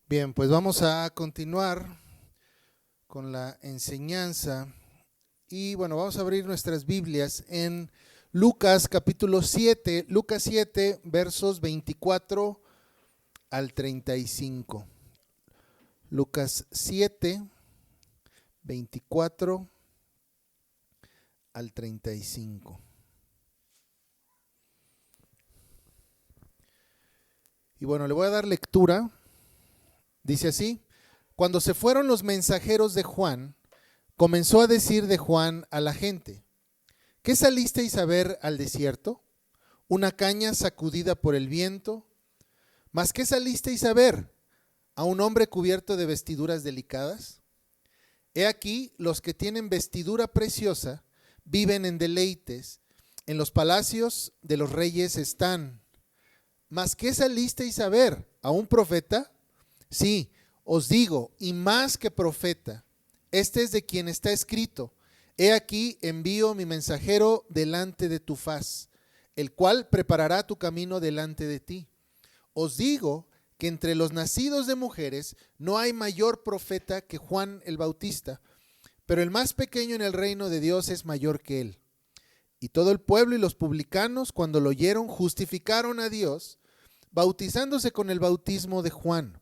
Bien, pues vamos a continuar con la enseñanza y bueno, vamos a abrir nuestras Biblias en Lucas capítulo 7, Lucas 7 versos 24 al 35. Lucas 7, 24 al 35. Y bueno, le voy a dar lectura. Dice así: cuando se fueron los mensajeros de Juan, comenzó a decir de Juan a la gente: ¿qué salisteis a ver al desierto? ¿Una caña sacudida por el viento? ¿Mas qué salisteis a ver? ¿A un hombre cubierto de vestiduras delicadas? He aquí, los que tienen vestidura preciosa viven en deleites, en los palacios de los reyes están. ¿Mas qué salisteis a ver? ¿A un profeta? Sí, os digo, y más que profeta, este es de quien está escrito: he aquí envío mi mensajero delante de tu faz, el cual preparará tu camino delante de ti. Os digo que entre los nacidos de mujeres no hay mayor profeta que Juan el Bautista, pero el más pequeño en el reino de Dios es mayor que él. Y todo el pueblo y los publicanos, cuando lo oyeron, justificaron a Dios, bautizándose con el bautismo de Juan.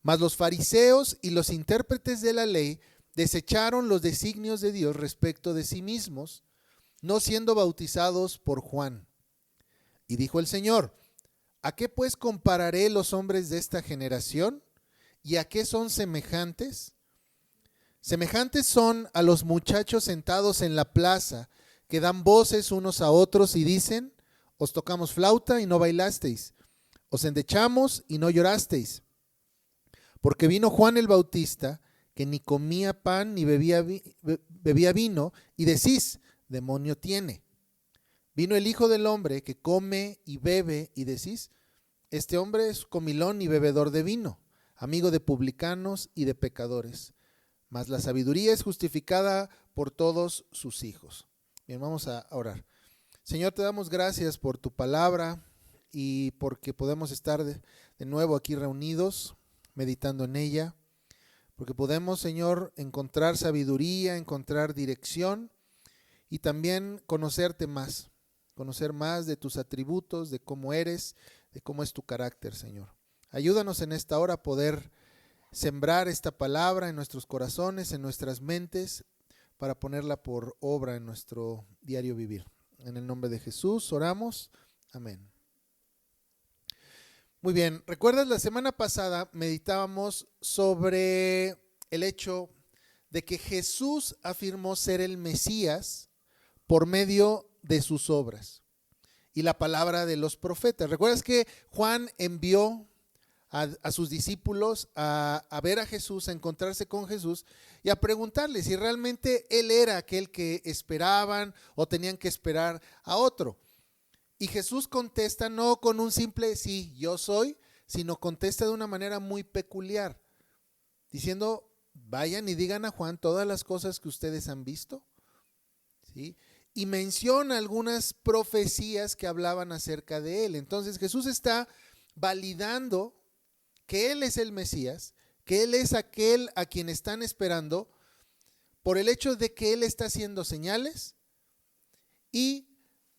Mas los fariseos y los intérpretes de la ley desecharon los designios de Dios respecto de sí mismos, no siendo bautizados por Juan. Y dijo el Señor: ¿a qué pues compararé los hombres de esta generación? ¿Y a qué son semejantes? Semejantes son a los muchachos sentados en la plaza, que dan voces unos a otros y dicen: os tocamos flauta y no bailasteis, os endechamos y no llorasteis. Porque vino Juan el Bautista, que ni comía pan ni bebía vino, y decís: demonio tiene. Vino el Hijo del Hombre, que come y bebe, y decís: este hombre es comilón y bebedor de vino, amigo de publicanos y de pecadores. Mas la sabiduría es justificada por todos sus hijos. Bien, vamos a orar. Señor, te damos gracias por tu palabra y porque podemos estar de nuevo aquí reunidos, meditando en ella, porque podemos, Señor, encontrar sabiduría, encontrar dirección y también conocerte más, conocer más de tus atributos, de cómo eres, de cómo es tu carácter, Señor. Ayúdanos en esta hora a poder sembrar esta palabra en nuestros corazones, en nuestras mentes, para ponerla por obra en nuestro diario vivir. En el nombre de Jesús oramos. Amén. Muy bien, ¿recuerdas? La semana pasada meditábamos sobre el hecho de que Jesús afirmó ser el Mesías por medio de sus obras y la palabra de los profetas. ¿Recuerdas que Juan envió a sus discípulos a ver a Jesús, a encontrarse con Jesús y a preguntarle si realmente él era aquel que esperaban o tenían que esperar a otro? Y Jesús contesta no con un simple sí, yo soy, sino contesta de una manera muy peculiar, diciendo: vayan y digan a Juan todas las cosas que ustedes han visto, ¿sí? Y menciona algunas profecías que hablaban acerca de él. Entonces Jesús está validando que él es el Mesías, que él es aquel a quien están esperando, por el hecho de que él está haciendo señales y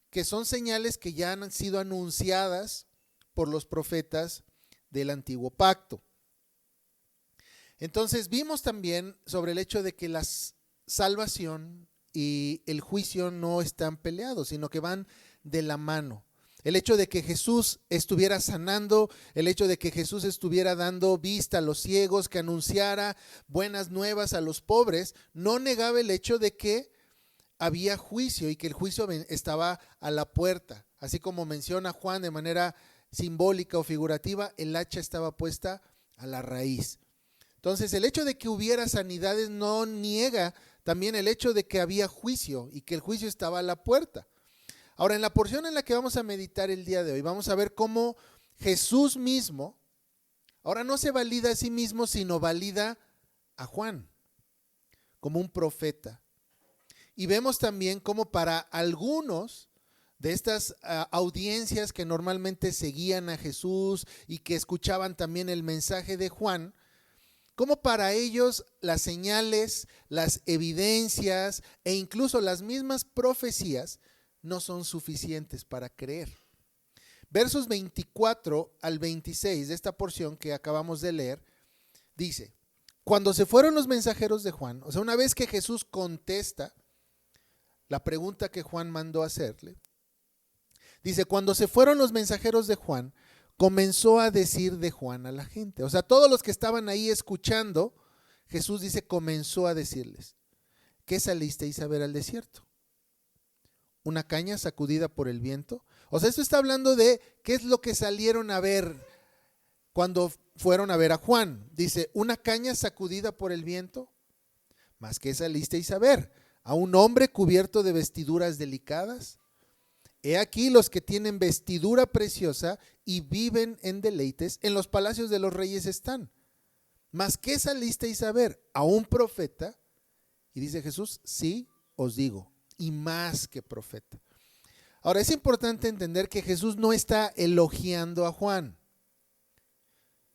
que son señales que ya han sido anunciadas por los profetas del antiguo pacto. Entonces vimos también sobre el hecho de que la salvación y el juicio no están peleados, sino que van de la mano. El hecho de que Jesús estuviera sanando, el hecho de que Jesús estuviera dando vista a los ciegos, que anunciara buenas nuevas a los pobres, no negaba el hecho de que había juicio y que el juicio estaba a la puerta. Así como menciona Juan de manera simbólica o figurativa, el hacha estaba puesta a la raíz. Entonces, el hecho de que hubiera sanidades no niega también el hecho de que había juicio y que el juicio estaba a la puerta. Ahora, en la porción en la que vamos a meditar el día de hoy, vamos a ver cómo Jesús mismo, ahora no se valida a sí mismo, sino valida a Juan como un profeta. Y vemos también cómo para algunos de estas audiencias que normalmente seguían a Jesús y que escuchaban también el mensaje de Juan, como para ellos las señales, las evidencias e incluso las mismas profecías no son suficientes para creer. Versos 24 al 26 de esta porción que acabamos de leer, dice: cuando se fueron los mensajeros de Juan, o sea, una vez que Jesús contesta la pregunta que Juan mandó hacerle, dice, cuando se fueron los mensajeros de Juan, comenzó a decir de Juan a la gente. O sea, todos los que estaban ahí escuchando, Jesús dice, comenzó a decirles: ¿qué salisteis a ver al desierto? ¿Una caña sacudida por el viento? O sea, esto está hablando de qué es lo que salieron a ver cuando fueron a ver a Juan. Dice, ¿una caña sacudida por el viento? ¿Más qué salisteis a ver? ¿A un hombre cubierto de vestiduras delicadas? He aquí los que tienen vestidura preciosa y viven en deleites, en los palacios de los reyes están. ¿Mas qué salisteis a ver? ¿A un profeta? Y dice Jesús, sí, os digo, y más que profeta. Ahora, es importante entender que Jesús no está elogiando a Juan,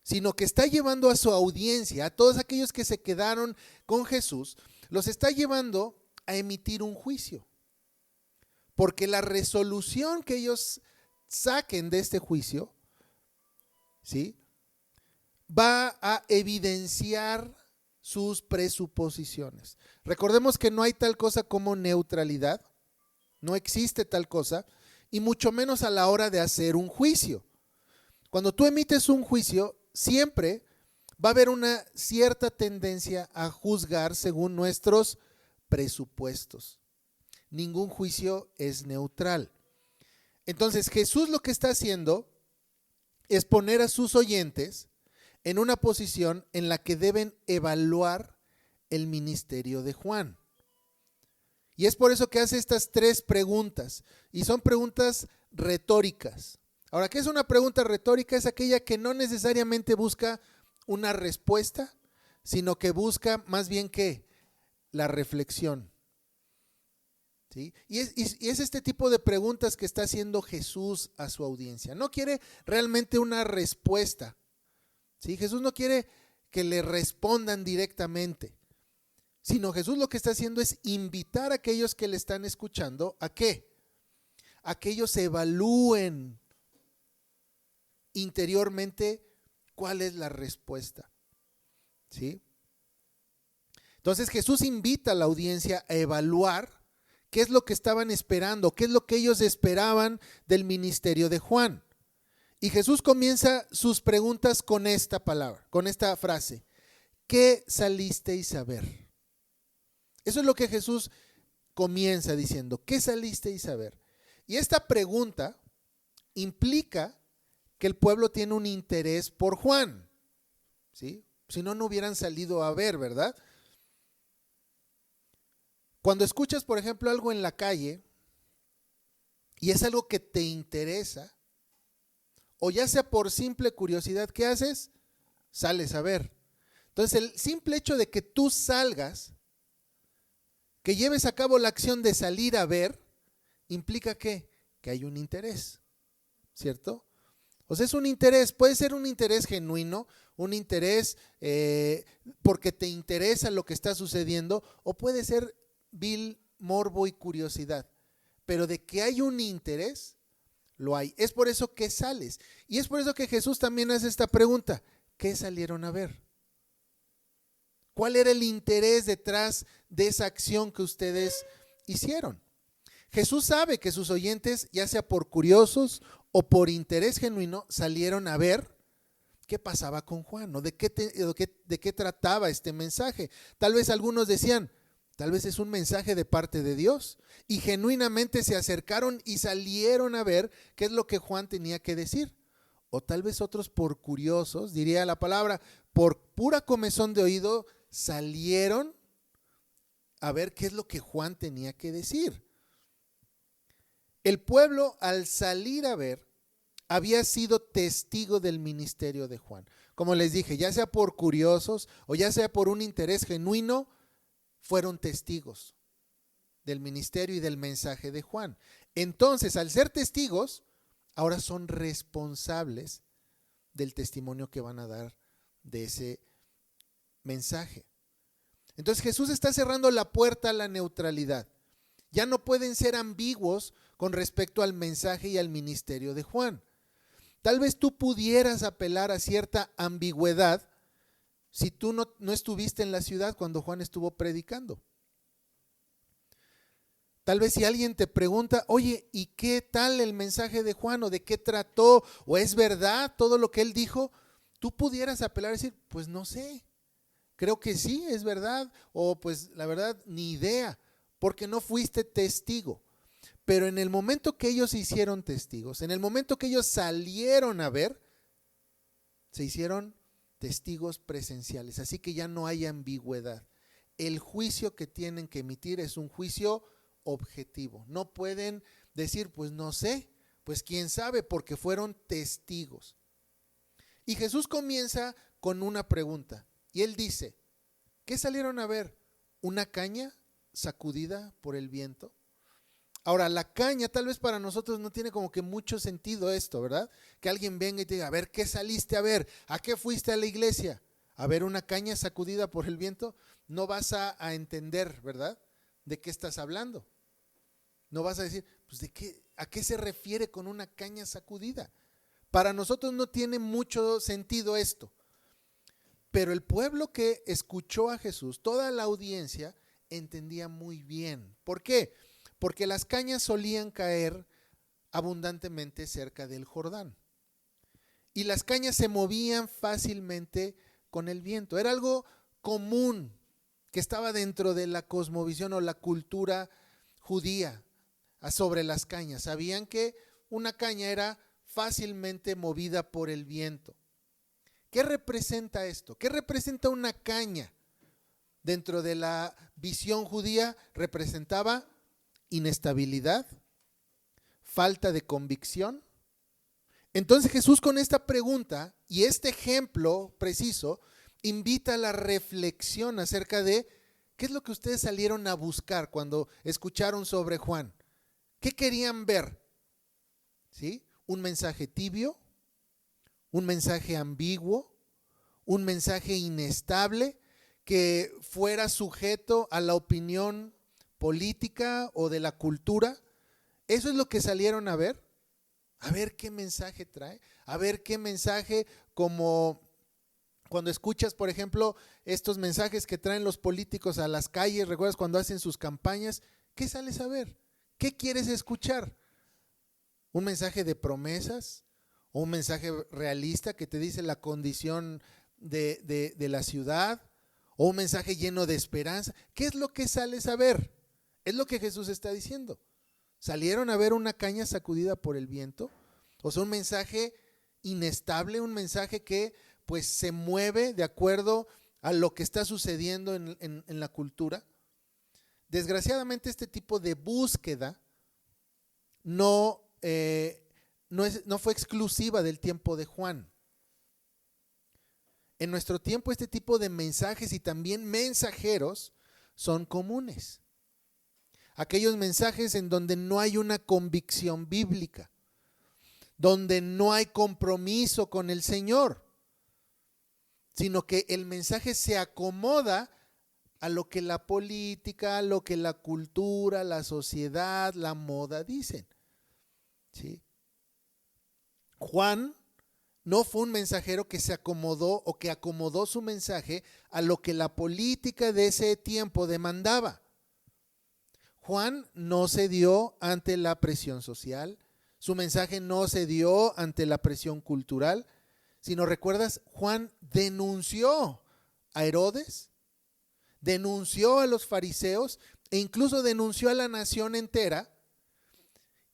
sino que está llevando a su audiencia, a todos aquellos que se quedaron con Jesús, los está llevando a emitir un juicio. Porque la resolución que ellos saquen de este juicio, ¿sí?, va a evidenciar sus presuposiciones. Recordemos que no hay tal cosa como neutralidad, no existe tal cosa, y mucho menos a la hora de hacer un juicio. Cuando tú emites un juicio, siempre va a haber una cierta tendencia a juzgar según nuestros presupuestos. Ningún juicio es neutral. Entonces Jesús lo que está haciendo es poner a sus oyentes en una posición en la que deben evaluar el ministerio de Juan. Y es por eso que hace estas tres preguntas, y son preguntas retóricas. Ahora, ¿qué es una pregunta retórica? Es aquella que no necesariamente busca una respuesta, sino que busca más bien ¿qué? La reflexión. ¿Sí? Y es este tipo de preguntas que está haciendo Jesús a su audiencia. No quiere realmente una respuesta. ¿Sí? Jesús no quiere que le respondan directamente, sino Jesús lo que está haciendo es invitar a aquellos que le están escuchando a ¿qué? A que ellos evalúen interiormente cuál es la respuesta. ¿Sí? Entonces Jesús invita a la audiencia a evaluar qué es lo que estaban esperando, qué es lo que ellos esperaban del ministerio de Juan. Y Jesús comienza sus preguntas con esta palabra, con esta frase: ¿qué salisteis a ver? Eso es lo que Jesús comienza diciendo: ¿qué salisteis a ver? Y esta pregunta implica que el pueblo tiene un interés por Juan, ¿sí? Si no, no hubieran salido a ver, ¿verdad? Cuando escuchas, por ejemplo, algo en la calle y es algo que te interesa, o ya sea por simple curiosidad, ¿qué haces? Sales a ver. Entonces, el simple hecho de que tú salgas, que lleves a cabo la acción de salir a ver, implica ¿qué? Que hay un interés, ¿cierto? O sea, es un interés, puede ser un interés genuino, un interés porque te interesa lo que está sucediendo, o puede ser vil morbo y curiosidad, pero de que hay un interés, lo hay. Es por eso que sales. Y es por eso que Jesús también hace esta pregunta: ¿qué salieron a ver? ¿Cuál era el interés detrás de esa acción que ustedes hicieron? Jesús sabe que sus oyentes, ya sea por curiosos o por interés genuino, salieron a ver qué pasaba con Juan, ¿no? ¿De qué trataba este mensaje? Tal vez algunos decían, tal vez es un mensaje de parte de Dios, y genuinamente se acercaron y salieron a ver qué es lo que Juan tenía que decir. O tal vez otros por curiosos, diría la palabra, por pura comezón de oído, salieron a ver qué es lo que Juan tenía que decir. El pueblo, al salir a ver, había sido testigo del ministerio de Juan. Como les dije, ya sea por curiosos o ya sea por un interés genuino, fueron testigos del ministerio y del mensaje de Juan. Entonces, al ser testigos, ahora son responsables del testimonio que van a dar de ese mensaje. Entonces Jesús está cerrando la puerta a la neutralidad. Ya no pueden ser ambiguos con respecto al mensaje y al ministerio de Juan. Tal vez tú pudieras apelar a cierta ambigüedad si tú no estuviste en la ciudad cuando Juan estuvo predicando. Tal vez si alguien te pregunta, oye, ¿y qué tal el mensaje de Juan? ¿O de qué trató? ¿O es verdad todo lo que él dijo? Tú pudieras apelar y decir, pues no sé. Creo que sí, es verdad. O pues la verdad, ni idea, porque no fuiste testigo. Pero en el momento que ellos se hicieron testigos, en el momento que ellos salieron a ver, se hicieron testigos presenciales. Así que ya no hay ambigüedad. El juicio que tienen que emitir es un juicio objetivo. No pueden decir, pues no sé, pues quién sabe, porque fueron testigos. Y Jesús comienza con una pregunta. Y él dice, ¿qué salieron a ver? ¿Una caña sacudida por el viento? Ahora, la caña tal vez para nosotros no tiene como que mucho sentido esto, ¿verdad? Que alguien venga y te diga, a ver, ¿qué saliste a ver? ¿A qué fuiste a la iglesia? ¿A ver una caña sacudida por el viento? No vas a entender, ¿verdad? ¿De qué estás hablando? No vas a decir, pues ¿a qué se refiere con una caña sacudida? Para nosotros no tiene mucho sentido esto. Pero el pueblo que escuchó a Jesús, toda la audiencia, entendía muy bien. ¿Por qué? Porque las cañas solían caer abundantemente cerca del Jordán. Y las cañas se movían fácilmente con el viento. Era algo común que estaba dentro de la cosmovisión o la cultura judía sobre las cañas. Sabían que una caña era fácilmente movida por el viento. ¿Qué representa esto? ¿Qué representa una caña? Dentro de la visión judía representaba inestabilidad, falta de convicción. Entonces Jesús con esta pregunta y este ejemplo preciso invita a la reflexión acerca de qué es lo que ustedes salieron a buscar cuando escucharon sobre Juan. ¿Qué querían ver? ¿Sí? ¿Un mensaje tibio? ¿Un mensaje ambiguo? ¿Un mensaje inestable que fuera sujeto a la opinión política o de la cultura? ¿Eso es lo que salieron a ver? A ver qué mensaje trae, a ver qué mensaje, como cuando escuchas, por ejemplo, estos mensajes que traen los políticos a las calles, ¿recuerdas cuando hacen sus campañas? ¿Qué sales a ver? ¿Qué quieres escuchar? ¿Un mensaje de promesas? ¿O un mensaje realista que te dice la condición de la ciudad? ¿O un mensaje lleno de esperanza? ¿Qué es lo que sales a ver? Es lo que Jesús está diciendo. ¿Salieron a ver una caña sacudida por el viento? O sea, un mensaje inestable, un mensaje que pues se mueve de acuerdo a lo que está sucediendo en la cultura. Desgraciadamente este tipo de búsqueda no fue exclusiva del tiempo de Juan. En nuestro tiempo este tipo de mensajes y también mensajeros son comunes. Aquellos mensajes en donde no hay una convicción bíblica, donde no hay compromiso con el Señor, sino que el mensaje se acomoda a lo que la política, a lo que la cultura, la sociedad, la moda dicen. ¿Sí? Juan no fue un mensajero que se acomodó o que acomodó su mensaje a lo que la política de ese tiempo demandaba. Juan no cedió ante la presión social, su mensaje no cedió ante la presión cultural, sino, ¿recuerdas? Juan denunció a Herodes, denunció a los fariseos e incluso denunció a la nación entera,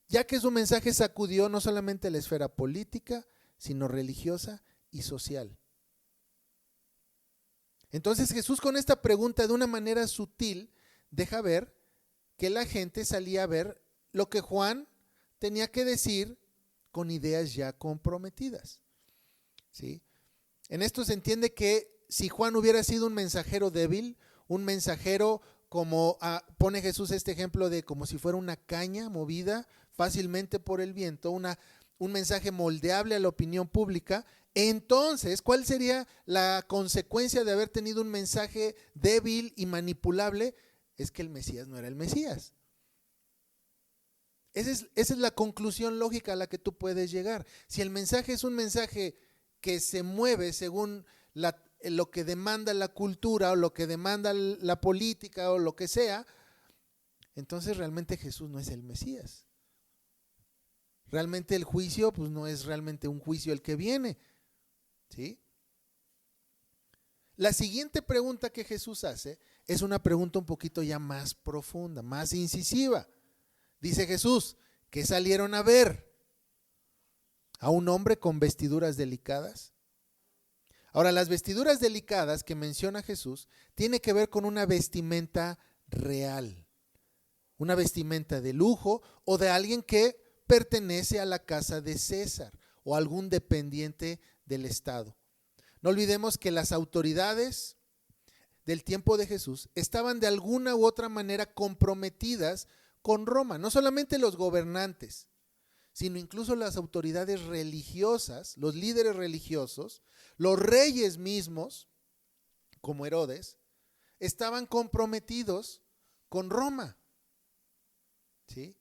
ya que su mensaje sacudió no solamente la esfera política, sino religiosa y social. Entonces Jesús con esta pregunta de una manera sutil deja ver que la gente salía a ver lo que Juan tenía que decir con ideas ya comprometidas. ¿Sí? En esto se entiende que si Juan hubiera sido un mensajero débil, un mensajero como pone Jesús este ejemplo de como si fuera una caña movida fácilmente por el viento, un mensaje moldeable a la opinión pública, entonces, ¿cuál sería la consecuencia de haber tenido un mensaje débil y manipulable? Es que el Mesías no era el Mesías. Esa es la conclusión lógica a la que tú puedes llegar. Si el mensaje es un mensaje que se mueve según lo que demanda la cultura o lo que demanda la política o lo que sea, entonces realmente Jesús no es el Mesías. Realmente el juicio pues no es realmente un juicio el que viene, ¿sí? La siguiente pregunta que Jesús hace es una pregunta un poquito ya más profunda, más incisiva. Dice Jesús, ¿qué salieron a ver? ¿A un hombre con vestiduras delicadas? Ahora, las vestiduras delicadas que menciona Jesús tiene que ver con una vestimenta real, una vestimenta de lujo o de alguien que pertenece a la casa de César o algún dependiente del Estado. No olvidemos que las autoridades del tiempo de Jesús estaban de alguna u otra manera comprometidas con Roma, no solamente los gobernantes, sino incluso las autoridades religiosas, los líderes religiosos, los reyes mismos, como Herodes, estaban comprometidos con Roma, ¿sí?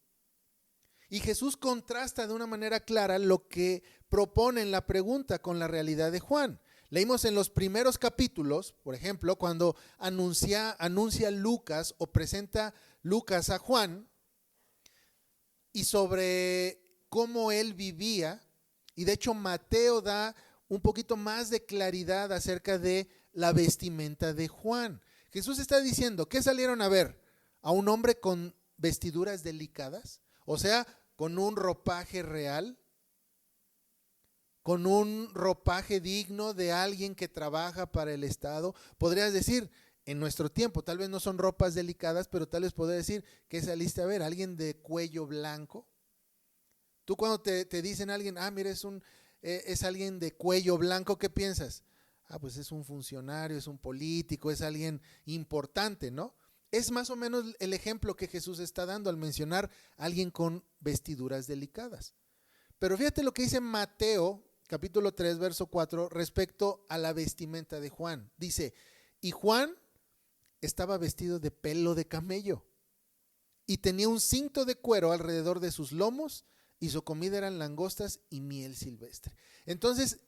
Y Jesús contrasta de una manera clara lo que propone en la pregunta con la realidad de Juan. Leímos en los primeros capítulos, por ejemplo, cuando anuncia Lucas o presenta Lucas a Juan y sobre cómo él vivía, y de hecho Mateo da un poquito más de claridad acerca de la vestimenta de Juan. Jesús está diciendo, ¿qué salieron a ver? ¿A un hombre con vestiduras delicadas? O sea, con un ropaje real, con un ropaje digno de alguien que trabaja para el Estado. Podrías decir, en nuestro tiempo, tal vez no son ropas delicadas, pero tal vez podría decir, ¿qué saliste a ver? ¿Alguien de cuello blanco? Tú cuando te dicen a alguien, mira, es alguien de cuello blanco, ¿qué piensas? Pues es un funcionario, es un político, es alguien importante, ¿no? Es más o menos el ejemplo que Jesús está dando al mencionar a alguien con vestiduras delicadas. Pero fíjate lo que dice Mateo, capítulo 3, verso 4, respecto a la vestimenta de Juan. Dice, y Juan estaba vestido de pelo de camello y tenía un cinto de cuero alrededor de sus lomos y su comida eran langostas y miel silvestre. Entonces,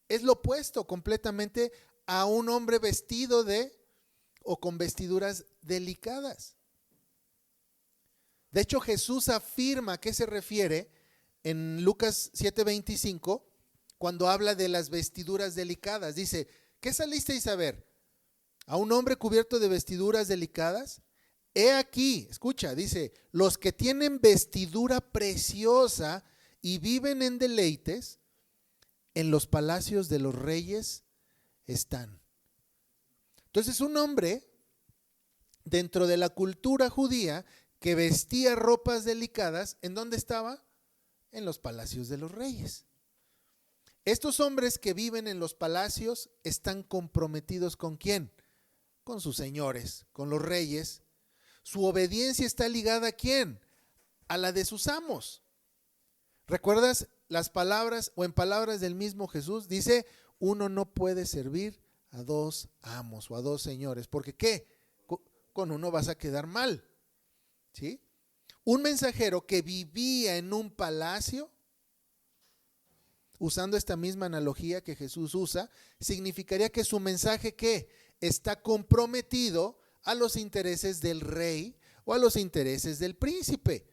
es lo opuesto completamente a un hombre vestido o con vestiduras delicadas. De hecho, Jesús afirma a qué se refiere en Lucas 7:25 cuando habla de las vestiduras delicadas. Dice, ¿qué salisteis a ver? ¿A un hombre cubierto de vestiduras delicadas? He aquí, escucha, dice, los que tienen vestidura preciosa y viven en deleites, en los palacios de los reyes están. Entonces, un hombre dentro de la cultura judía que vestía ropas delicadas, ¿en dónde estaba? En los palacios de los reyes. Estos hombres que viven en los palacios están comprometidos ¿con quién? Con sus señores, con los reyes. Su obediencia está ligada ¿a quién? A la de sus amos. ¿Recuerdas las palabras o en palabras del mismo Jesús? Dice, uno no puede servir a dos amos o a dos señores, porque ¿qué? Con uno vas a quedar mal, ¿sí? Un mensajero que vivía en un palacio, usando esta misma analogía que Jesús usa, significaría que su mensaje ¿qué? Está comprometido a los intereses del rey o a los intereses del príncipe.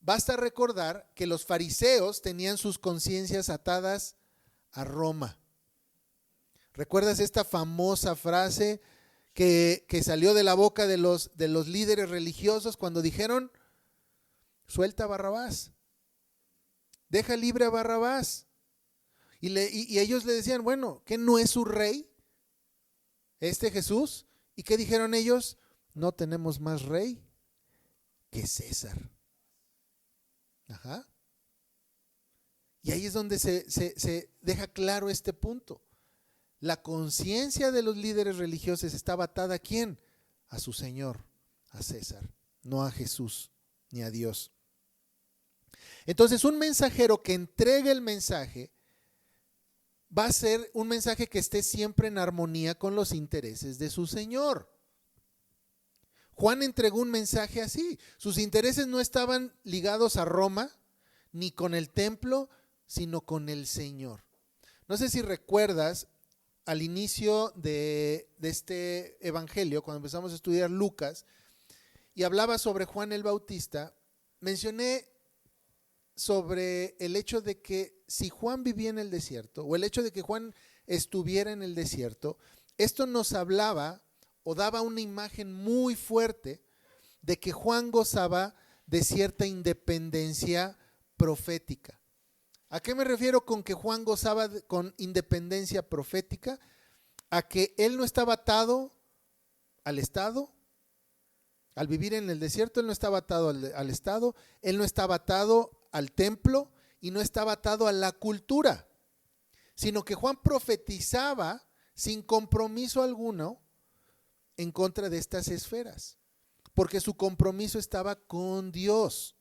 Basta recordar que los fariseos tenían sus conciencias atadas a Roma. ¿Recuerdas esta famosa frase que salió de la boca de los líderes religiosos cuando dijeron, suelta a Barrabás, deja libre a Barrabás? Y ellos le decían, bueno, ¿qué no es su rey? Este Jesús. ¿Y qué dijeron ellos? No tenemos más rey que César. Ajá. Y ahí es donde se deja claro este punto. La conciencia de los líderes religiosos estaba atada ¿a quién? A su Señor, a César, no a Jesús ni a Dios. Entonces, un mensajero que entregue el mensaje va a ser un mensaje que esté siempre en armonía con los intereses de su Señor. Juan entregó un mensaje así. Sus intereses no estaban ligados a Roma, ni con el templo, sino con el Señor. No sé si recuerdas al inicio de este evangelio, cuando empezamos a estudiar Lucas, y hablaba sobre Juan el Bautista, mencioné sobre el hecho de que si Juan vivía en el desierto, o el hecho de que Juan estuviera en el desierto, esto nos hablaba o daba una imagen muy fuerte de que Juan gozaba de cierta independencia profética. ¿A qué me refiero con que Juan gozaba con independencia profética? A que él no estaba atado al Estado. Al vivir en el desierto, él no estaba atado al Estado, él no estaba atado al templo y no estaba atado a la cultura, sino que Juan profetizaba sin compromiso alguno en contra de estas esferas, porque su compromiso estaba con Dios.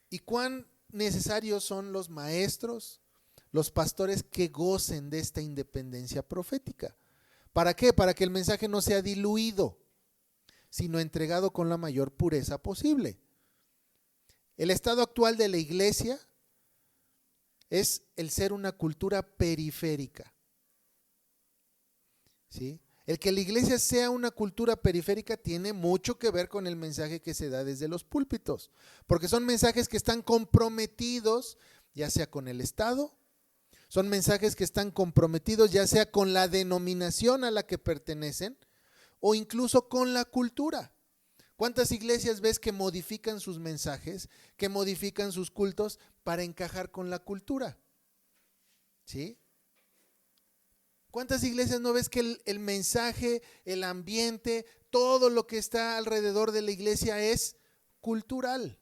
¿Y cuán necesarios son los maestros, los pastores que gocen de esta independencia profética? ¿Para qué? Para que el mensaje no sea diluido, sino entregado con la mayor pureza posible. El estado actual de la iglesia es el ser una cultura periférica. ¿Sí? El que la iglesia sea una cultura periférica tiene mucho que ver con el mensaje que se da desde los púlpitos, porque son mensajes que están comprometidos ya sea con el Estado, son mensajes que están comprometidos ya sea con la denominación a la que pertenecen o incluso con la cultura. ¿Cuántas iglesias ves que modifican sus mensajes, que modifican sus cultos para encajar con la cultura? ¿Sí? ¿Cuántas iglesias no ves que el mensaje, el ambiente, todo lo que está alrededor de la iglesia es cultural?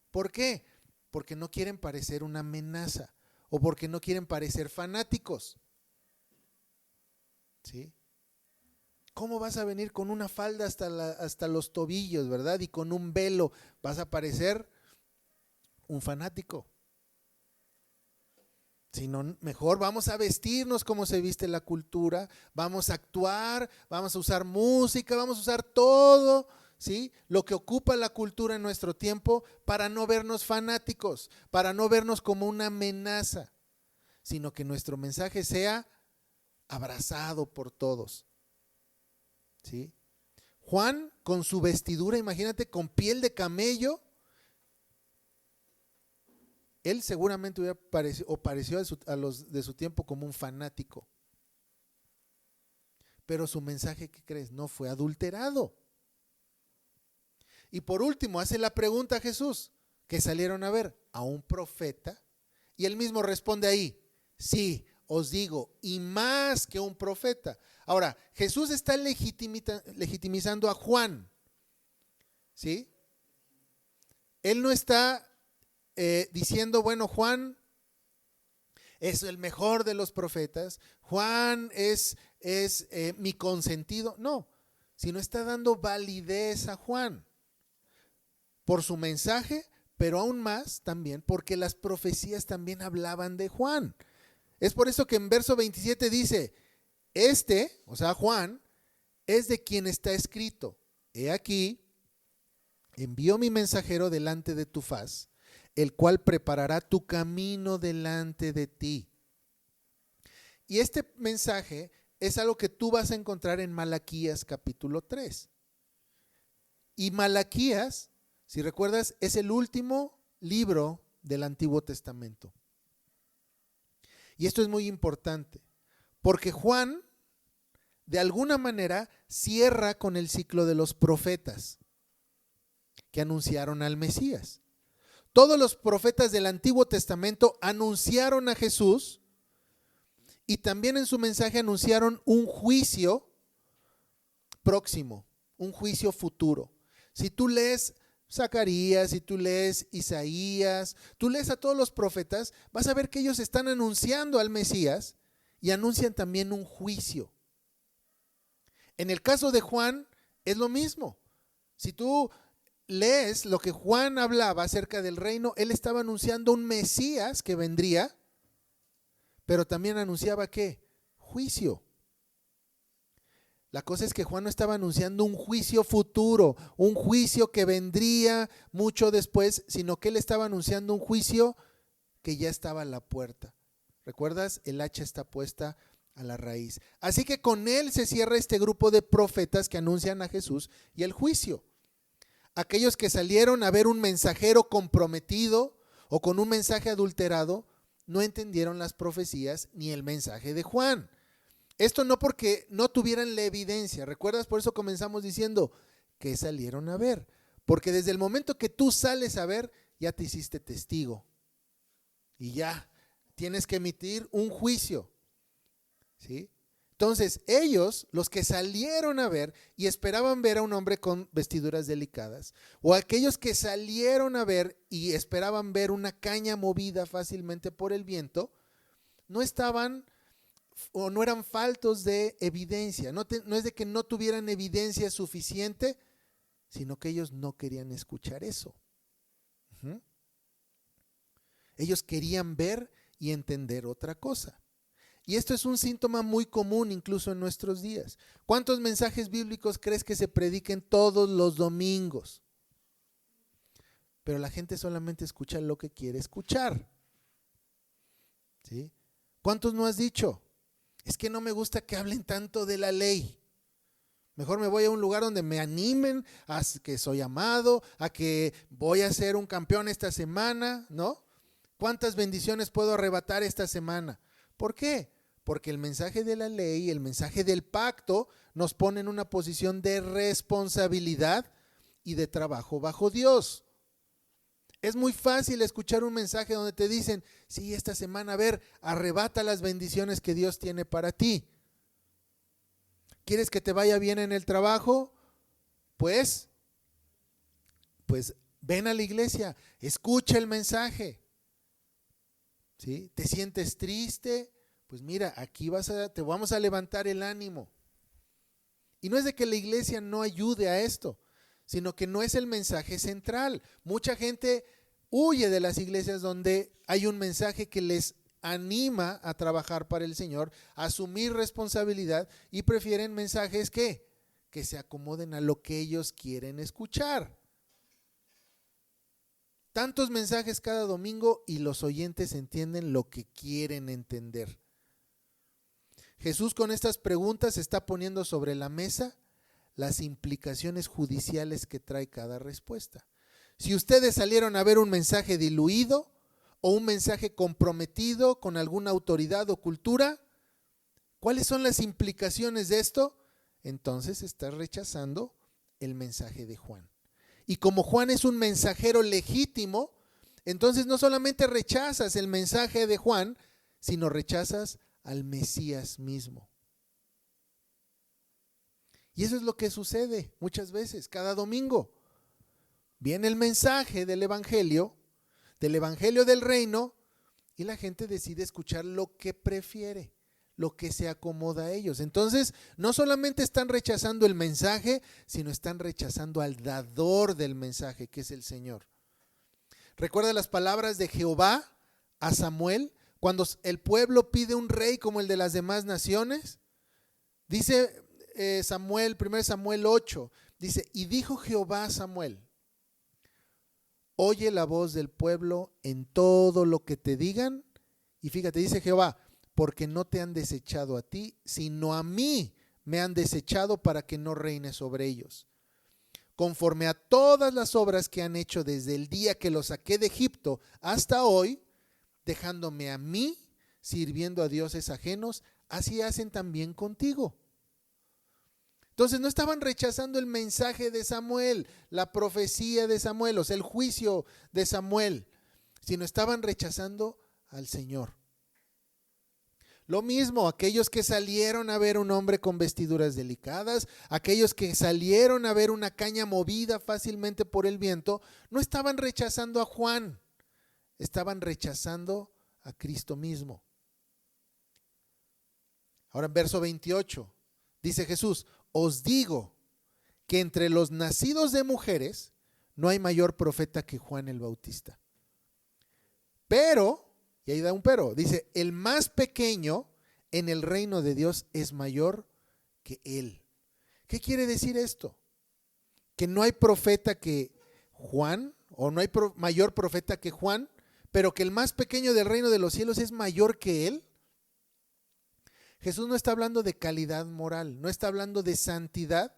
¿Por qué? Porque no quieren parecer una amenaza o porque no quieren parecer fanáticos. ¿Sí? ¿Cómo vas a venir con una falda hasta los tobillos, verdad? Y con un velo, vas a parecer un fanático. Sino mejor vamos a vestirnos como se viste la cultura, vamos a actuar, vamos a usar música, vamos a usar todo, ¿sí? Lo que ocupa la cultura en nuestro tiempo para no vernos fanáticos, para no vernos como una amenaza, sino que nuestro mensaje sea abrazado por todos, ¿sí? Juan con su vestidura, imagínate, con piel de camello, él seguramente hubiera pareció a los de su tiempo como un fanático. Pero su mensaje, ¿qué crees? No fue adulterado. Y por último, hace la pregunta a Jesús, ¿qué salieron a ver? ¿A un profeta? Y él mismo responde ahí, sí, os digo, y más que un profeta. Ahora, Jesús está legitimizando a Juan, ¿sí? Él no está diciendo, bueno, Juan es el mejor de los profetas, Juan es mi consentido, no, sino está dando validez a Juan por su mensaje, pero aún más también porque las profecías también hablaban de Juan. Es por eso que en verso 27 dice, o sea Juan, es de quien está escrito, he aquí, envío mi mensajero delante de tu faz, el cual preparará tu camino delante de ti. Y este mensaje es algo que tú vas a encontrar en Malaquías capítulo 3. Y Malaquías, si recuerdas, es el último libro del Antiguo Testamento. Y esto es muy importante, porque Juan, de alguna manera, cierra con el ciclo de los profetas que anunciaron al Mesías. Todos los profetas del Antiguo Testamento anunciaron a Jesús y también en su mensaje anunciaron un juicio próximo, un juicio futuro. Si tú lees Zacarías, si tú lees Isaías, tú lees a todos los profetas, vas a ver que ellos están anunciando al Mesías y anuncian también un juicio. En el caso de Juan es lo mismo. Si tú lees lo que Juan hablaba acerca del reino, él estaba anunciando un Mesías que vendría, pero también anunciaba ¿qué? Juicio. La cosa es que Juan no estaba anunciando un juicio futuro, un juicio que vendría mucho después, sino que él estaba anunciando un juicio que ya estaba a la puerta. ¿Recuerdas? El hacha está puesta a la raíz. Así que con él se cierra este grupo de profetas que anuncian a Jesús y el juicio. Aquellos que salieron a ver un mensajero comprometido o con un mensaje adulterado, no entendieron las profecías ni el mensaje de Juan. Esto no porque no tuvieran la evidencia. ¿Recuerdas? Por eso comenzamos diciendo que salieron a ver. Porque desde el momento que tú sales a ver, ya te hiciste testigo. Y ya tienes que emitir un juicio. ¿Sí? Entonces, ellos, los que salieron a ver y esperaban ver a un hombre con vestiduras delicadas, o aquellos que salieron a ver y esperaban ver una caña movida fácilmente por el viento, no estaban o no eran faltos de evidencia. No es de que no tuvieran evidencia suficiente, sino que ellos no querían escuchar eso. Ellos querían ver y entender otra cosa. Y esto es un síntoma muy común incluso en nuestros días. ¿Cuántos mensajes bíblicos crees que se prediquen todos los domingos? Pero la gente solamente escucha lo que quiere escuchar. ¿Sí? ¿Cuántos no has dicho? Es que no me gusta que hablen tanto de la ley. Mejor me voy a un lugar donde me animen a que soy amado, a que voy a ser un campeón esta semana, ¿no? ¿Cuántas bendiciones puedo arrebatar esta semana? ¿Por qué? Porque el mensaje de la ley, el mensaje del pacto, nos pone en una posición de responsabilidad y de trabajo bajo Dios. Es muy fácil escuchar un mensaje donde te dicen, sí, esta semana, a ver, arrebata las bendiciones que Dios tiene para ti. ¿Quieres que te vaya bien en el trabajo? Pues ven a la iglesia, escucha el mensaje. ¿Sí? ¿Te sientes triste? Pues mira, aquí te vamos a levantar el ánimo. Y no es de que la iglesia no ayude a esto, sino que no es el mensaje central. Mucha gente huye de las iglesias donde hay un mensaje que les anima a trabajar para el Señor, a asumir responsabilidad, y prefieren mensajes que se acomoden a lo que ellos quieren escuchar. Tantos mensajes cada domingo y los oyentes entienden lo que quieren entender. Jesús con estas preguntas está poniendo sobre la mesa las implicaciones judiciales que trae cada respuesta. Si ustedes salieron a ver un mensaje diluido o un mensaje comprometido con alguna autoridad o cultura, ¿cuáles son las implicaciones de esto? Entonces estás rechazando el mensaje de Juan. Y como Juan es un mensajero legítimo, entonces no solamente rechazas el mensaje de Juan, sino rechazas al Mesías mismo. Y eso es lo que sucede muchas veces, cada domingo. Viene el mensaje del evangelio del reino, y la gente decide escuchar lo que prefiere, lo que se acomoda a ellos. Entonces, no solamente están rechazando el mensaje, sino están rechazando al dador del mensaje, que es el Señor. ¿Recuerda las palabras de Jehová a Samuel cuando el pueblo pide un rey como el de las demás naciones? Dice Samuel, 1 Samuel 8, dice, y dijo Jehová a Samuel, oye la voz del pueblo en todo lo que te digan. Y fíjate, dice Jehová, porque no te han desechado a ti, sino a mí me han desechado para que no reine sobre ellos. Conforme a todas las obras que han hecho desde el día que los saqué de Egipto hasta hoy, dejándome a mí, sirviendo a dioses ajenos, así hacen también contigo. Entonces no estaban rechazando el mensaje de Samuel, la profecía de Samuel, o sea, el juicio de Samuel, sino estaban rechazando al Señor. Lo mismo, aquellos que salieron a ver un hombre con vestiduras delicadas, aquellos que salieron a ver una caña movida fácilmente por el viento, no estaban rechazando a Juan, estaban rechazando a Cristo mismo. Ahora en verso 28 dice Jesús, os digo que entre los nacidos de mujeres no hay mayor profeta que Juan el Bautista. Pero, y ahí da un pero, dice, el más pequeño en el reino de Dios es mayor que él. ¿Qué quiere decir esto? Que no hay profeta que Juan, o no hay mayor profeta que Juan, pero que el más pequeño del reino de los cielos es mayor que él. Jesús no está hablando de calidad moral, no está hablando de santidad,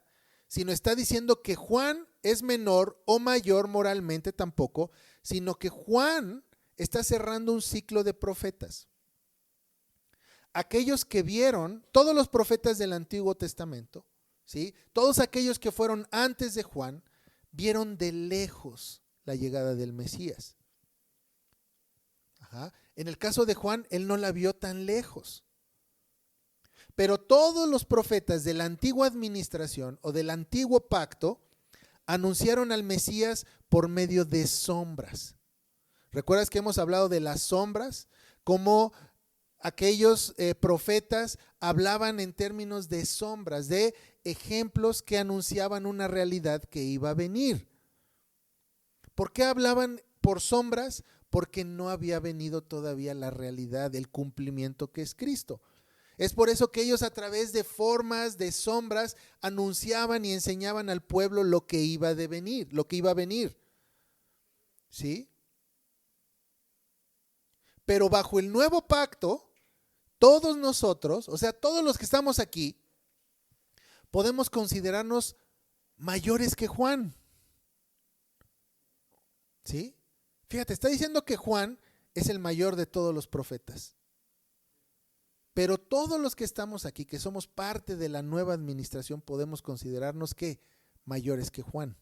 sino está diciendo que Juan es menor o mayor moralmente tampoco, sino que Juan está cerrando un ciclo de profetas. Aquellos que vieron, todos los profetas del Antiguo Testamento, ¿sí? Todos aquellos que fueron antes de Juan, vieron de lejos la llegada del Mesías. Ajá. En el caso de Juan, él no la vio tan lejos. Pero todos los profetas de la antigua administración o del antiguo pacto anunciaron al Mesías por medio de sombras. ¿Recuerdas que hemos hablado de las sombras? Cómo aquellos profetas hablaban en términos de sombras, de ejemplos que anunciaban una realidad que iba a venir. ¿Por qué hablaban por sombras? Porque no había venido todavía la realidad, el cumplimiento que es Cristo. Es por eso que ellos a través de formas, de sombras, anunciaban y enseñaban al pueblo lo que iba a venir, lo que iba a venir. ¿Sí? Pero bajo el nuevo pacto, todos nosotros, o sea, todos los que estamos aquí, podemos considerarnos mayores que Juan. ¿Sí? Fíjate, está diciendo que Juan es el mayor de todos los profetas. Pero todos los que estamos aquí, que somos parte de la nueva administración, podemos considerarnos que mayores que Juan.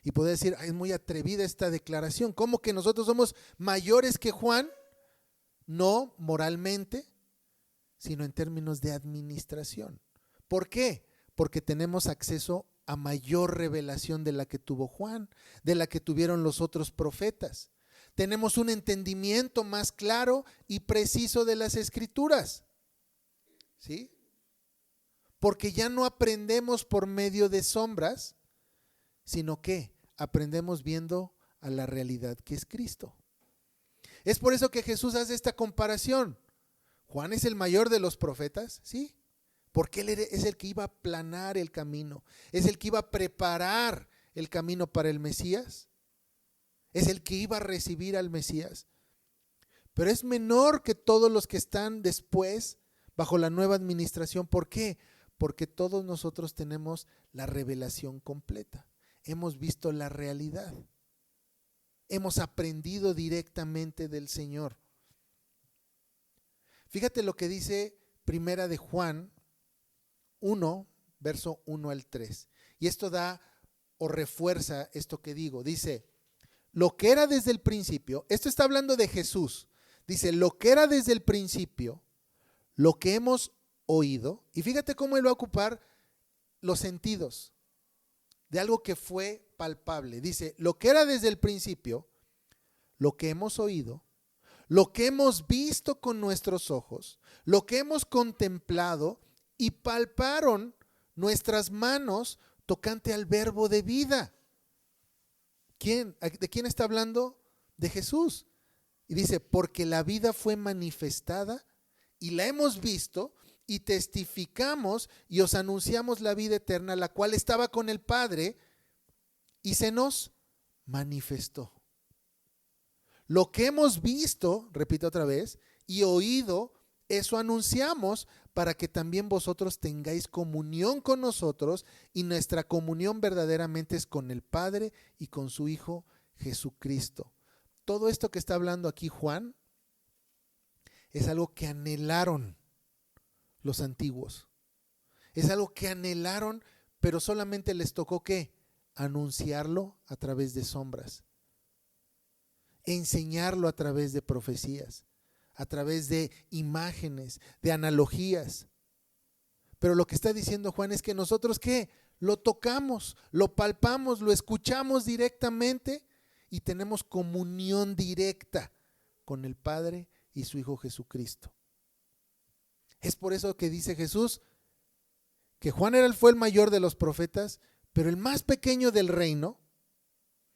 Y puede decir, es muy atrevida esta declaración. ¿Cómo que nosotros somos mayores que Juan? No moralmente, sino en términos de administración. ¿Por qué? Porque tenemos acceso a mayor revelación de la que tuvo Juan, de la que tuvieron los otros profetas. Tenemos un entendimiento más claro y preciso de las Escrituras. ¿Sí? Porque ya no aprendemos por medio de sombras, sino que aprendemos viendo a la realidad que es Cristo. Es por eso que Jesús hace esta comparación. Juan es el mayor de los profetas, ¿sí? Porque él es el que iba a aplanar el camino, es el que iba a preparar el camino para el Mesías, es el que iba a recibir al Mesías. Pero es menor que todos los que están después bajo la nueva administración. ¿Por qué? Porque todos nosotros tenemos la revelación completa. Hemos visto la realidad. Hemos aprendido directamente del Señor. Fíjate lo que dice Primera de Juan 1, verso 1 al 3. Y esto da o refuerza esto que digo. Dice, lo que era desde el principio, esto está hablando de Jesús. Dice, lo que era desde el principio, lo que hemos oído. Y fíjate cómo él va a ocupar los sentidos de algo que fue palpable. Dice, lo que era desde el principio, lo que hemos oído, lo que hemos visto con nuestros ojos, lo que hemos contemplado y palparon nuestras manos tocante al verbo de vida. ¿Quién? ¿De quién está hablando? De Jesús. Y dice, porque la vida fue manifestada y la hemos visto y testificamos y os anunciamos la vida eterna, la cual estaba con el Padre y se nos manifestó. Lo que hemos visto, repito otra vez, y oído, eso anunciamos para que también vosotros tengáis comunión con nosotros, y nuestra comunión verdaderamente es con el Padre y con su Hijo Jesucristo. Todo esto que está hablando aquí Juan es algo que anhelaron los antiguos. Es algo que anhelaron, pero solamente les tocó ¿qué? Anunciarlo a través de sombras. Enseñarlo a través de profecías, a través de imágenes, de analogías. Pero lo que está diciendo Juan es que nosotros ¿qué? Lo tocamos, lo palpamos, lo escuchamos directamente y tenemos comunión directa con el Padre y su Hijo Jesucristo. Es por eso que dice Jesús que Juan fue el mayor de los profetas, Pero el más pequeño del reino,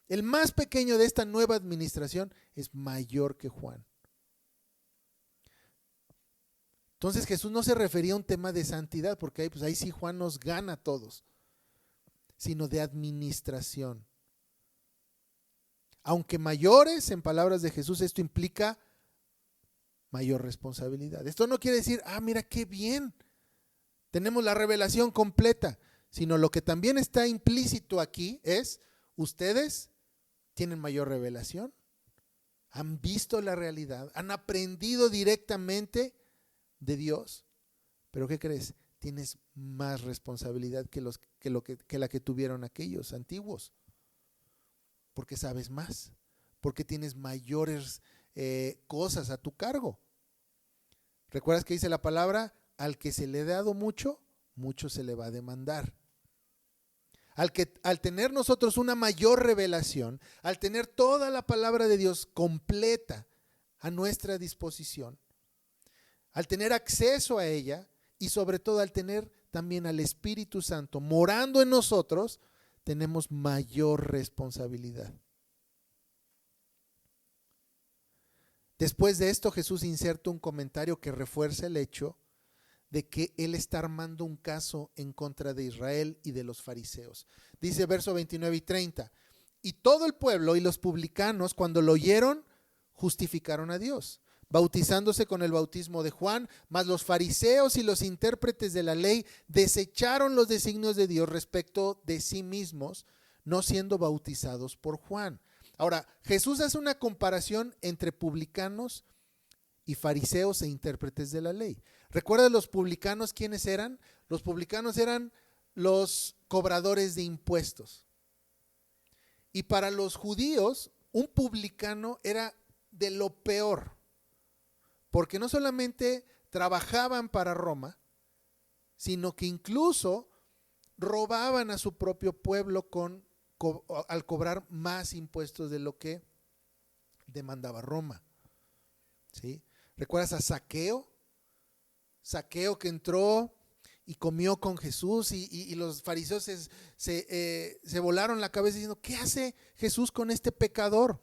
el más pequeño de esta nueva administración, es mayor que Juan. Entonces Jesús no se refería a un tema de santidad, porque ahí sí Juan nos gana a todos, sino de administración. Aunque mayores, en palabras de Jesús, esto implica mayor responsabilidad. Esto no quiere decir, mira qué bien, tenemos la revelación completa, sino lo que también está implícito aquí es, ustedes tienen mayor revelación, han visto la realidad, han aprendido directamente de Dios, pero ¿qué crees? Tienes más responsabilidad que la que tuvieron aquellos antiguos, porque sabes más, porque tienes mayores cosas a tu cargo. ¿Recuerdas que dice la palabra? Al que se le ha dado mucho, mucho se le va a demandar. Al tener nosotros una mayor revelación, al tener toda la palabra de Dios completa a nuestra disposición, al tener acceso a ella y sobre todo al tener también al Espíritu Santo morando en nosotros, tenemos mayor responsabilidad. Después de esto, Jesús inserta un comentario que refuerza el hecho de que Él está armando un caso en contra de Israel y de los fariseos. Dice verso 29 y 30, y todo el pueblo y los publicanos, cuando lo oyeron, justificaron a Dios, bautizándose con el bautismo de Juan, mas los fariseos y los intérpretes de la ley desecharon los designios de Dios respecto de sí mismos, no siendo bautizados por Juan. Ahora, Jesús hace una comparación entre publicanos y fariseos e intérpretes de la ley. ¿Recuerdan los publicanos quiénes eran? Los publicanos eran los cobradores de impuestos. Y para los judíos, un publicano era de lo peor, porque no solamente trabajaban para Roma, sino que incluso robaban a su propio pueblo al cobrar más impuestos de lo que demandaba Roma. ¿Sí? ¿Recuerdas a Zaqueo? Zaqueo que entró y comió con Jesús y los fariseos se volaron la cabeza diciendo, ¿qué hace Jesús con este pecador?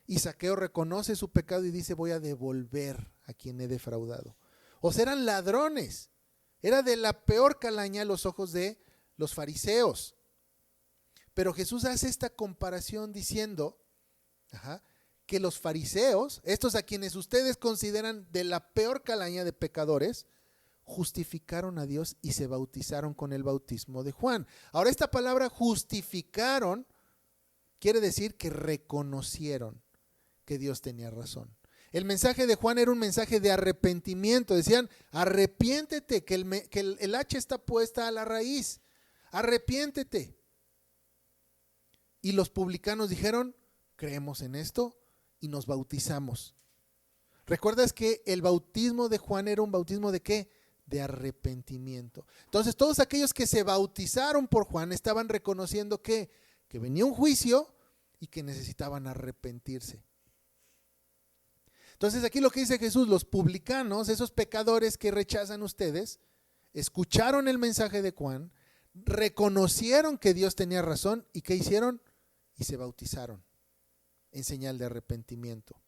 Y Zaqueo reconoce su pecado y dice, voy a devolver a quien he defraudado. O sea, eran ladrones. Era de la peor calaña a los ojos de los fariseos. Pero Jesús hace esta comparación diciendo que los fariseos, estos a quienes ustedes consideran de la peor calaña de pecadores, justificaron a Dios y se bautizaron con el bautismo de Juan. Ahora, esta palabra justificaron quiere decir que reconocieron que Dios tenía razón. El mensaje de Juan era un mensaje de arrepentimiento. Decían, arrepiéntete, que el hacha está puesta a la raíz. Arrepiéntete. Y los publicanos dijeron, creemos en esto y nos bautizamos. ¿Recuerdas que el bautismo de Juan era un bautismo de qué? De arrepentimiento. Entonces todos aquellos que se bautizaron por Juan estaban reconociendo que venía un juicio y que necesitaban arrepentirse. Entonces aquí lo que dice Jesús, los publicanos, esos pecadores que rechazan ustedes, escucharon el mensaje de Juan, reconocieron que Dios tenía razón y ¿qué hicieron? Y se bautizaron en señal de arrepentimiento.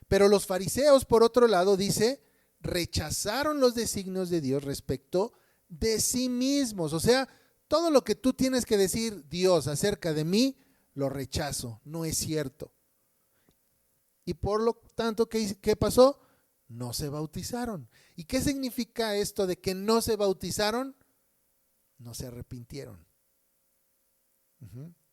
Pero los fariseos, por otro lado, dice, rechazaron los designios de Dios respecto de sí mismos. O sea, todo lo que tú tienes que decir, Dios, acerca de mí, lo rechazo, no es cierto. Y por lo tanto, ¿qué pasó? No se bautizaron. ¿Y qué significa esto de que no se bautizaron? No se arrepintieron.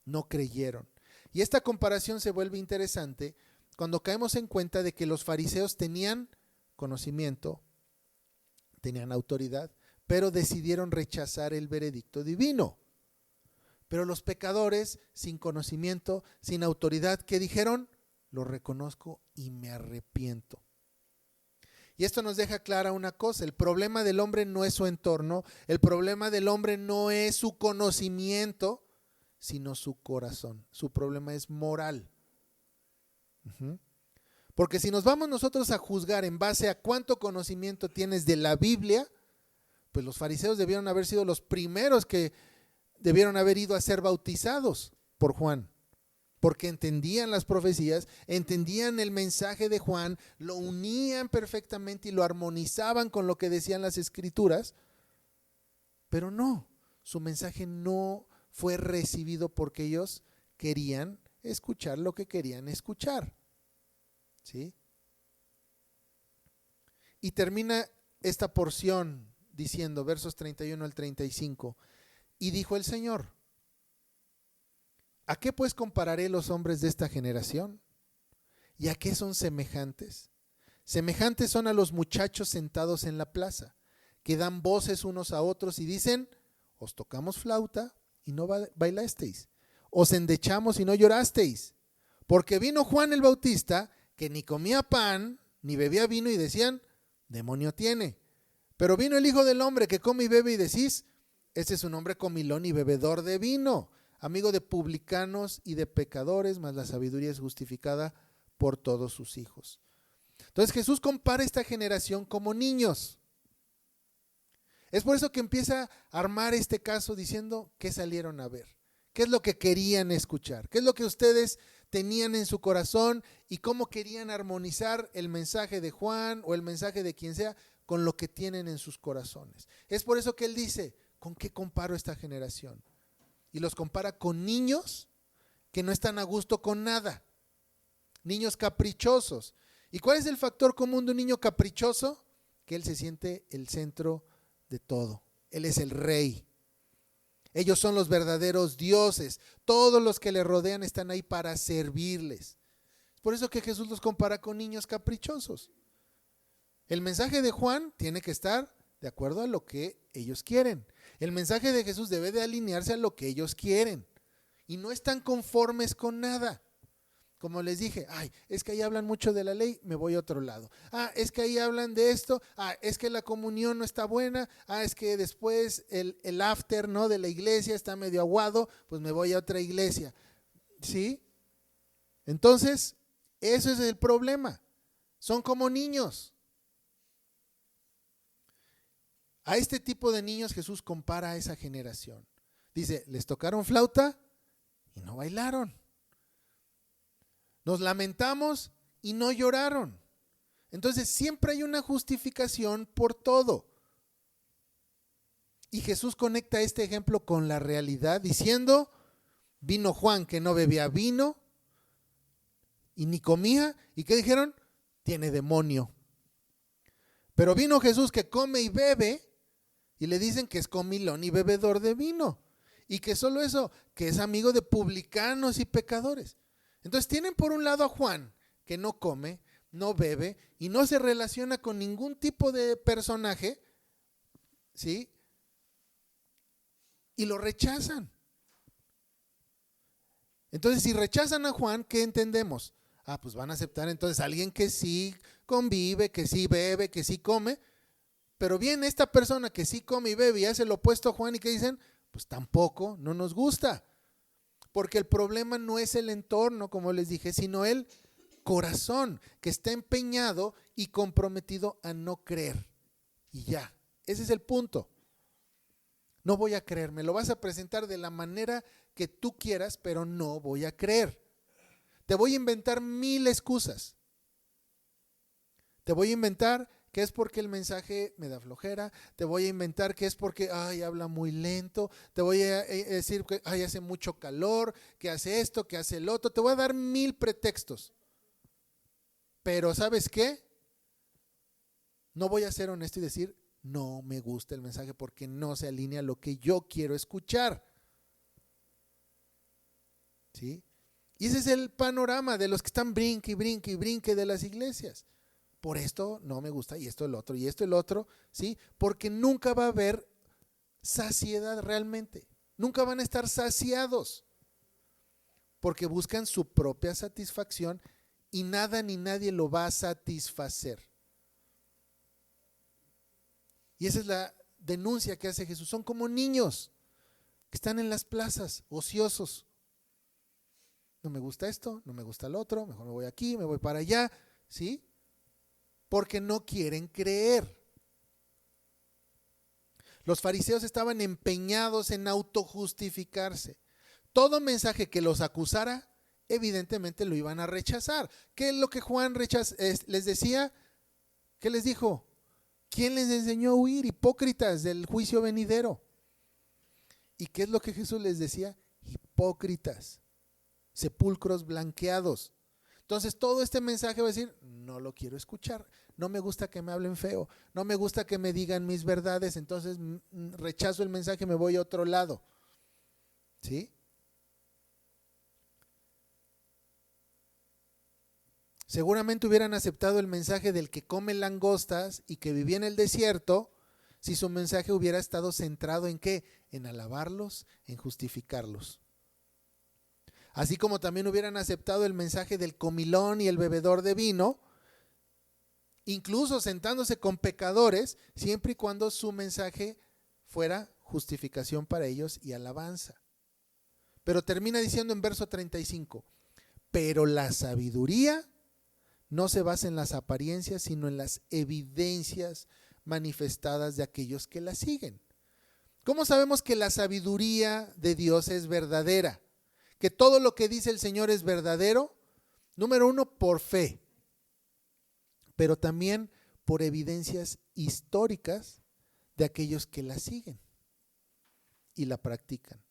No creyeron. Y esta comparación se vuelve interesante cuando caemos en cuenta de que los fariseos tenían conocimiento, tenían autoridad, pero decidieron rechazar el veredicto divino. Pero los pecadores, sin conocimiento, sin autoridad, ¿qué dijeron? Lo reconozco y me arrepiento. Y esto nos deja clara una cosa, el problema del hombre no es su entorno, el problema del hombre no es su conocimiento, sino su corazón. Su problema es moral. Porque si nos vamos nosotros a juzgar en base a cuánto conocimiento tienes de la Biblia, pues los fariseos debieron haber sido los primeros que debieron haber ido a ser bautizados por Juan, porque entendían las profecías, entendían el mensaje de Juan, lo unían perfectamente y lo armonizaban con lo que decían las escrituras, pero no, su mensaje no fue recibido porque ellos querían escuchar lo que querían escuchar, ¿sí? Y termina esta porción diciendo, versos 31 al 35, y dijo el Señor, ¿a qué pues compararé los hombres de esta generación? ¿Y a qué son semejantes? Semejantes son a los muchachos sentados en la plaza, que dan voces unos a otros y dicen, os tocamos flauta y no bailasteis, os endechamos y no llorasteis, porque vino Juan el Bautista, que ni comía pan, ni bebía vino, y decían, demonio tiene. Pero vino el Hijo del Hombre, que come y bebe, y decís, este es un hombre comilón y bebedor de vino, amigo de publicanos y de pecadores, mas la sabiduría es justificada por todos sus hijos. Entonces Jesús compara esta generación como niños. Es por eso que empieza a armar este caso diciendo qué salieron a ver, qué es lo que querían escuchar, qué es lo que ustedes tenían en su corazón y cómo querían armonizar el mensaje de Juan o el mensaje de quien sea con lo que tienen en sus corazones. Es por eso que él dice, ¿con qué comparo esta generación? Y los compara con niños que no están a gusto con nada, niños caprichosos. ¿Y cuál es el factor común de un niño caprichoso? Que él se siente el centro de todo. Él es el rey. Ellos son los verdaderos dioses. Todos los que le rodean están ahí para servirles. Es por eso que Jesús los compara con niños caprichosos. El mensaje de Juan tiene que estar de acuerdo a lo que ellos quieren. El mensaje de Jesús debe de alinearse a lo que ellos quieren. Y no están conformes con nada. Como les dije, es que ahí hablan mucho de la ley, me voy a otro lado. Es que ahí hablan de esto, es que la comunión no está buena, es que después el after, ¿no?, de la iglesia está medio aguado, pues me voy a otra iglesia. ¿Sí? Entonces, eso es el problema. Son como niños. A este tipo de niños Jesús compara a esa generación. Dice, les tocaron flauta y no bailaron. Nos lamentamos y no lloraron. Entonces siempre hay una justificación por todo. Y Jesús conecta este ejemplo con la realidad diciendo, vino Juan que no bebía vino y ni comía. ¿Y qué dijeron? Tiene demonio. Pero vino Jesús que come y bebe y le dicen que es comilón y bebedor de vino. Y que solo eso, que es amigo de publicanos y pecadores. Entonces tienen por un lado a Juan, que no come, no bebe y no se relaciona con ningún tipo de personaje, ¿sí? Y lo rechazan. Entonces, si rechazan a Juan, ¿qué entendemos? Pues van a aceptar entonces a alguien que sí convive, que sí bebe, que sí come, pero viene esta persona que sí come y bebe y hace lo opuesto a Juan, y ¿qué dicen? Pues tampoco, no nos gusta. Porque el problema no es el entorno, como les dije, sino el corazón, que está empeñado y comprometido a no creer. Y ya, ese es el punto. No voy a creer, me lo vas a presentar de la manera que tú quieras, pero no voy a creer. Te voy a inventar 1000 excusas. Te voy a inventar que es porque el mensaje me da flojera, te voy a inventar que es porque habla muy lento, te voy a decir que hace mucho calor, que hace esto, que hace el otro, te voy a dar 1000 pretextos. Pero ¿sabes qué? No voy a ser honesto y decir, no me gusta el mensaje porque no se alinea a lo que yo quiero escuchar. ¿Sí? Y ese es el panorama de los que están brinque y brinque y brinque de las iglesias. Por esto no me gusta y esto el otro y esto el otro, ¿sí? Porque nunca va a haber saciedad realmente. Nunca van a estar saciados. Porque buscan su propia satisfacción y nada ni nadie lo va a satisfacer. Y esa es la denuncia que hace Jesús. Son como niños que están en las plazas, ociosos. No me gusta esto, no me gusta el otro, mejor me voy aquí, me voy para allá, ¿sí? Porque no quieren creer. Los fariseos estaban empeñados en autojustificarse. Todo mensaje que los acusara, evidentemente lo iban a rechazar. ¿Qué es lo que Juan les decía? ¿Qué les dijo? ¿Quién les enseñó a huir? Hipócritas del juicio venidero. ¿Y qué es lo que Jesús les decía? Hipócritas, sepulcros blanqueados. Entonces todo este mensaje va a decir, no lo quiero escuchar, no me gusta que me hablen feo, no me gusta que me digan mis verdades, entonces rechazo el mensaje, me voy a otro lado. ¿Sí? Seguramente hubieran aceptado el mensaje del que come langostas y que vivía en el desierto, si su mensaje hubiera estado centrado en ¿qué? En alabarlos, en justificarlos. Así como también hubieran aceptado el mensaje del comilón y el bebedor de vino, incluso sentándose con pecadores, siempre y cuando su mensaje fuera justificación para ellos y alabanza. Pero termina diciendo en verso 35, pero la sabiduría no se basa en las apariencias, sino en las evidencias manifestadas de aquellos que la siguen. ¿Cómo sabemos que la sabiduría de Dios es verdadera? Que todo lo que dice el Señor es verdadero. Número uno, por fe, pero también por evidencias históricas de aquellos que la siguen y la practican.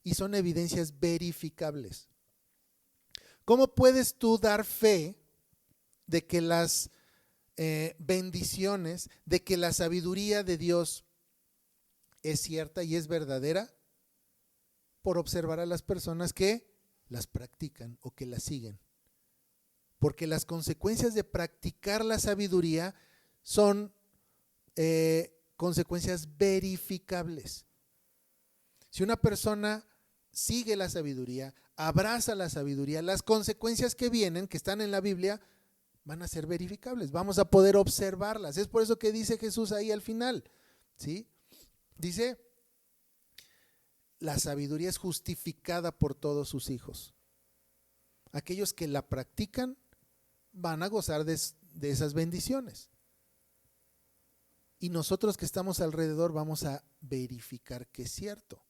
Y son evidencias verificables. ¿Cómo puedes tú dar fe de que las bendiciones, de que la sabiduría de Dios es cierta y es verdadera? Por observar a las personas que las practican o que las siguen. Porque las consecuencias de practicar la sabiduría son consecuencias verificables. Si una persona sigue la sabiduría, abraza la sabiduría, las consecuencias que vienen, que están en la Biblia, van a ser verificables, vamos a poder observarlas. Es por eso que dice Jesús ahí al final, ¿sí? Dice, la sabiduría es justificada por todos sus hijos. Aquellos que la practican van a gozar de esas bendiciones. Y nosotros que estamos alrededor vamos a verificar que es cierto.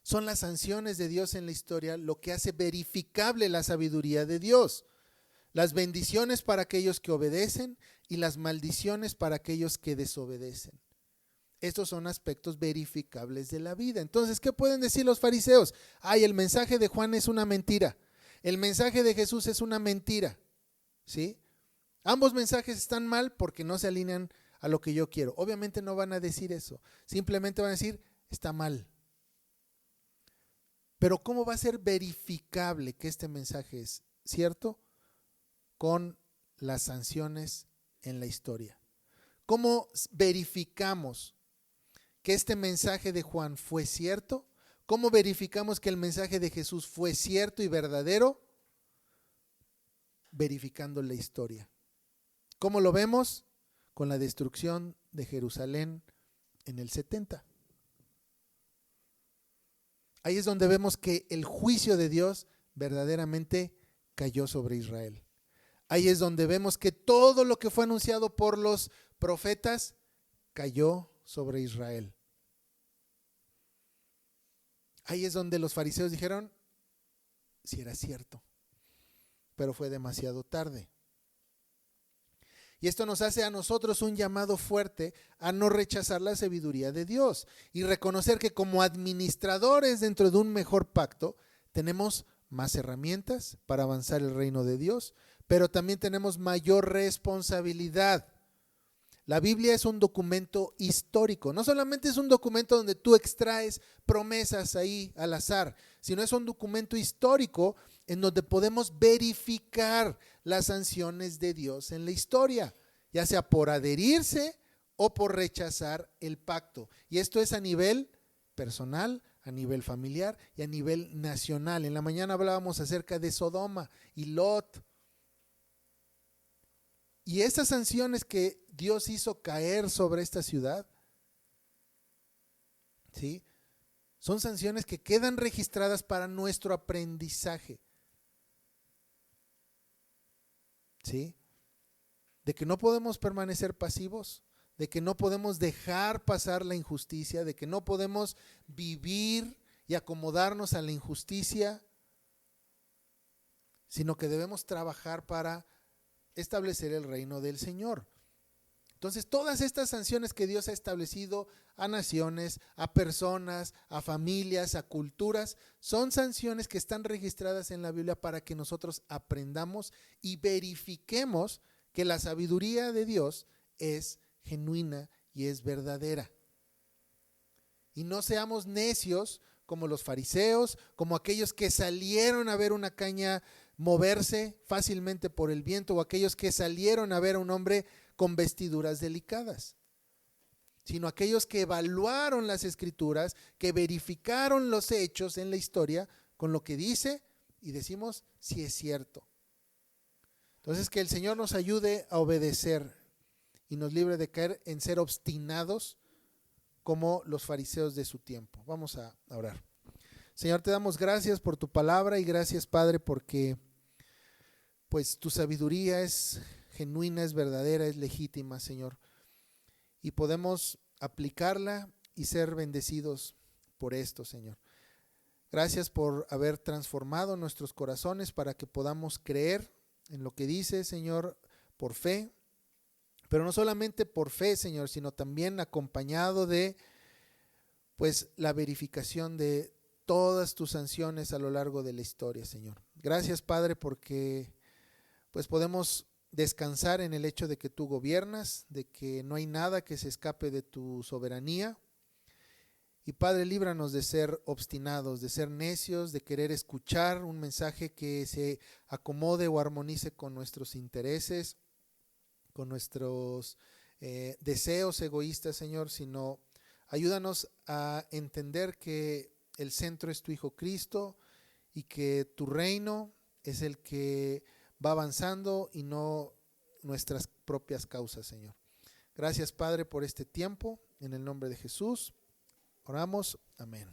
Son las sanciones de Dios en la historia lo que hace verificable la sabiduría de Dios. Las bendiciones para aquellos que obedecen y las maldiciones para aquellos que desobedecen. Estos son aspectos verificables de la vida. Entonces, ¿qué pueden decir los fariseos? Ay, el mensaje de Juan es una mentira. El mensaje de Jesús es una mentira. ¿Sí? Ambos mensajes están mal porque no se alinean a lo que yo quiero. Obviamente no van a decir eso. Simplemente van a decir, está mal. Pero ¿cómo va a ser verificable que este mensaje es cierto? Con las sanciones en la historia. ¿Cómo verificamos que este mensaje de Juan fue cierto? ¿Cómo verificamos que el mensaje de Jesús fue cierto y verdadero? Verificando la historia. ¿Cómo lo vemos? Con la destrucción de Jerusalén en el 70. Ahí es donde vemos que el juicio de Dios verdaderamente cayó sobre Israel. Ahí es donde vemos que todo lo que fue anunciado por los profetas cayó sobre Israel. Ahí es donde los fariseos dijeron, sí era cierto, pero fue demasiado tarde. Y esto nos hace a nosotros un llamado fuerte a no rechazar la sabiduría de Dios y reconocer que como administradores dentro de un mejor pacto tenemos más herramientas para avanzar el reino de Dios, pero también tenemos mayor responsabilidad. La Biblia es un documento histórico, no solamente es un documento donde tú extraes promesas ahí al azar, sino es un documento histórico en donde podemos verificar las sanciones de Dios en la historia, ya sea por adherirse o por rechazar el pacto. Y esto es a nivel personal, a nivel familiar y a nivel nacional. En la mañana hablábamos acerca de Sodoma y Lot. Y esas sanciones que Dios hizo caer sobre esta ciudad, ¿sí? Son sanciones que quedan registradas para nuestro aprendizaje. ¿Sí? De que no podemos permanecer pasivos, de que no podemos dejar pasar la injusticia, de que no podemos vivir y acomodarnos a la injusticia, sino que debemos trabajar para establecer el reino del Señor. Entonces, todas estas sanciones que Dios ha establecido a naciones, a personas, a familias, a culturas, son sanciones que están registradas en la Biblia para que nosotros aprendamos y verifiquemos que la sabiduría de Dios es genuina y es verdadera. Y no seamos necios como los fariseos, como aquellos que salieron a ver una caña moverse fácilmente por el viento, o aquellos que salieron a ver a un hombre con vestiduras delicadas, sino aquellos que evaluaron las escrituras, que verificaron los hechos en la historia con lo que dice y decimos si es cierto. Entonces, que el Señor nos ayude a obedecer y nos libre de caer en ser obstinados como los fariseos de su tiempo. Vamos a orar. Señor, te damos gracias por tu palabra y gracias, Padre, porque pues tu sabiduría es genuina, es verdadera, es legítima, Señor. Y podemos aplicarla y ser bendecidos por esto, Señor. Gracias por haber transformado nuestros corazones para que podamos creer en lo que dice, Señor, por fe. Pero no solamente por fe, Señor, sino también acompañado de pues la verificación de todas tus sanciones a lo largo de la historia, Señor. Gracias, Padre, porque pues podemos descansar en el hecho de que tú gobiernas, de que no hay nada que se escape de tu soberanía. Y Padre, líbranos de ser obstinados, de ser necios, de querer escuchar un mensaje que se acomode o armonice con nuestros intereses, con nuestros deseos egoístas, Señor, sino ayúdanos a entender que el centro es tu Hijo Cristo y que tu reino es el que va avanzando y no nuestras propias causas, Señor. Gracias, Padre, por este tiempo. En el nombre de Jesús, oramos. Amén.